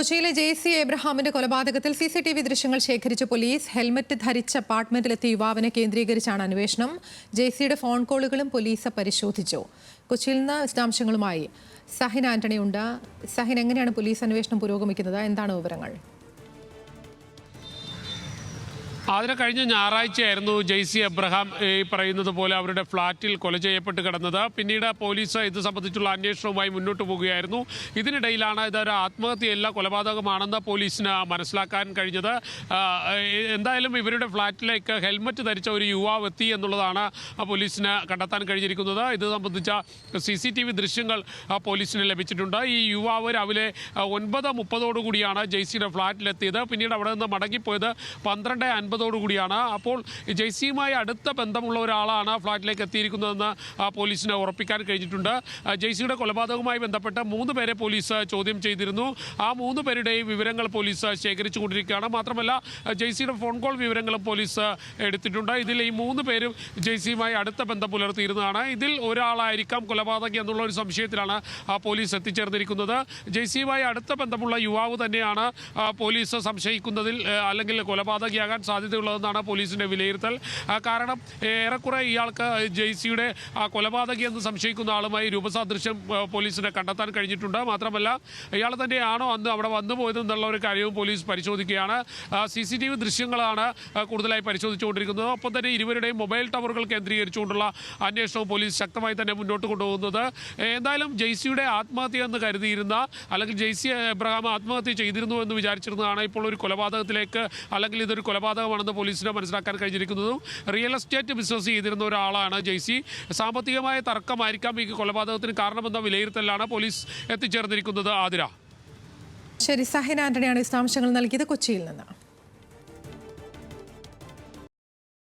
കൊച്ചിയിലെ ജെയ്സി എബ്രഹാമിന്റെ കൊലപാതകത്തിൽ CCTV ദൃശ്യങ്ങൾ ശേഖരിച്ച പോലീസ് ഹെൽമറ്റ് ധരിച്ച അപ്പാർട്ട്മെന്റിലെത്തിയ യുവാവിനെ കേന്ദ്രീകരിച്ചാണ് അന്വേഷണം. ജെയ്സിയുടെ ഫോൺ കോളുകളും പോലീസ് പരിശോധിച്ചു. കൊച്ചിയിൽ നിന്ന് വിശദാംശങ്ങളുമായി സഹിൻ ആന്റണി ഉണ്ട്. സഹിൻ, എങ്ങനെയാണ് പോലീസ് അന്വേഷണം പുരോഗമിക്കുന്നത്? എന്താണ് വിവരങ്ങൾ? അതിന് കഴിഞ്ഞ ഞായറാഴ്ചയായിരുന്നു ജെയ്സി എബ്രഹാം പറയുന്നത് പോലെ അവരുടെ ഫ്ളാറ്റിൽ കൊല ചെയ്യപ്പെട്ട് കിടന്നത്. പിന്നീട് പോലീസ് ഇത് സംബന്ധിച്ചുള്ള അന്വേഷണവുമായി മുന്നോട്ട് പോവുകയായിരുന്നു. ഇതിനിടയിലാണ് ഇതൊരു ആത്മഹത്യയല്ല, കൊലപാതകമാണെന്ന് പോലീസിന് മനസ്സിലാക്കാൻ കഴിഞ്ഞത്. എന്തായാലും ഇവരുടെ ഫ്ളാറ്റിലേക്ക് ഹെൽമറ്റ് ധരിച്ച ഒരു യുവാവ് എത്തി എന്നുള്ളതാണ് പോലീസിന് കണ്ടെത്താൻ കഴിഞ്ഞിരിക്കുന്നത്. ഇത് സംബന്ധിച്ച CCTV ദൃശ്യങ്ങൾ പോലീസിന് ലഭിച്ചിട്ടുണ്ട്. ഈ യുവാവ് രാവിലെ 9:30 ജെയ്സിയുടെ ഫ്ളാറ്റിലെത്തിയത്. പിന്നീട് അവിടെ നിന്ന് മടങ്ങിപ്പോയത് 12:50 കൂടിയാണ്. അപ്പോൾ ജെയ്സിയുമായി അടുത്ത ബന്ധമുള്ള ഒരാളാണ് ഫ്ളാറ്റിലേക്ക് എത്തിയിരിക്കുന്നതെന്ന് പോലീസിന് ഉറപ്പിക്കാൻ കഴിഞ്ഞിട്ടുണ്ട്. ജെയ്സിയുടെ കൊലപാതകവുമായി ബന്ധപ്പെട്ട് 3 പേരെ പോലീസ് ചോദ്യം ചെയ്തിരുന്നു. ആ 3 പേരുടെയും വിവരങ്ങൾ പോലീസ് ശേഖരിച്ചുകൊണ്ടിരിക്കുകയാണ്. മാത്രമല്ല ജെയ്സിയുടെ ഫോൺ കോൾ വിവരങ്ങളും പോലീസ് എടുത്തിട്ടുണ്ട്. ഇതിൽ ഈ 3 പേരും ജെയ്സിയുമായി അടുത്ത ബന്ധം പുലർത്തിയിരുന്നതാണ്. ഇതിൽ ഒരാളായിരിക്കാം കൊലപാതകി എന്നുള്ള ഒരു സംശയത്തിലാണ് പോലീസ് എത്തിച്ചേർന്നിരിക്കുന്നത്. ജെയ്സിയുമായി അടുത്ത ബന്ധമുള്ള യുവാവ് തന്നെയാണ് പോലീസ് സംശയിക്കുന്നതിൽ അല്ലെങ്കിൽ കൊലപാതകിയാകാൻ സാധ്യതയുള്ളതെന്നാണ് പോലീസിന്റെ വിലയിരുത്തൽ. കാരണം ഏറെക്കുറെ ഇയാൾക്ക് ജെയ്സിയുടെ കൊലപാതകി എന്ന് സംശയിക്കുന്ന ആളുമായി രൂപസാദൃശ്യം പോലീസിനെ കണ്ടെത്താൻ കഴിഞ്ഞിട്ടുണ്ട്. മാത്രമല്ല ഇയാൾ തന്നെയാണോ അന്ന് അവിടെ വന്നു പോയതെന്നുള്ള ഒരു കാര്യവും പോലീസ് പരിശോധിക്കുകയാണ്. CCTV ദൃശ്യങ്ങളാണ് കൂടുതലായി പരിശോധിച്ചുകൊണ്ടിരിക്കുന്നത്. ഒപ്പം തന്നെ ഇരുവരുടെയും മൊബൈൽ ടവറുകൾ കേന്ദ്രീകരിച്ചുകൊണ്ടുള്ള അന്വേഷണവും പോലീസ് ശക്തമായി തന്നെ മുന്നോട്ട് കൊണ്ടുപോകുന്നത്. എന്തായാലും ജെയ്സിയുടെ ആത്മഹത്യ എന്ന് കരുതിയിരുന്ന അല്ലെങ്കിൽ ജെയ്സി എബ്രഹാം ആത്മഹത്യ ചെയ്തിരുന്നു എന്ന് വിചാരിച്ചിരുന്നതാണ് ഇപ്പോൾ ഒരു കൊലപാതകത്തിലേക്ക് അല്ലെങ്കിൽ ഇതൊരു കൊലപാതകമാണെന്ന് പോലീസിന് മനസ്സിലാക്കാൻ കഴിഞ്ഞിരിക്കുന്നതും. റിയൽ എസ്റ്റേറ്റ് ബിസിനസ് ചെയ്തിരുന്ന ഒരാളാണ് ജെയ്സി. സാമ്പത്തികമായ തർക്കമായിരിക്കാം ഈ കൊലപാതകത്തിന് കാരണമെന്ന വിലയിരുത്തലാണ് പോലീസ് എത്തിച്ചേർന്നിരിക്കുന്നത്. ആതിര. ശരി, സഹിൻ ആന്റണിയാണ് വിശദാംശങ്ങൾ നൽകിയത് കൊച്ചിയിൽ നിന്ന്.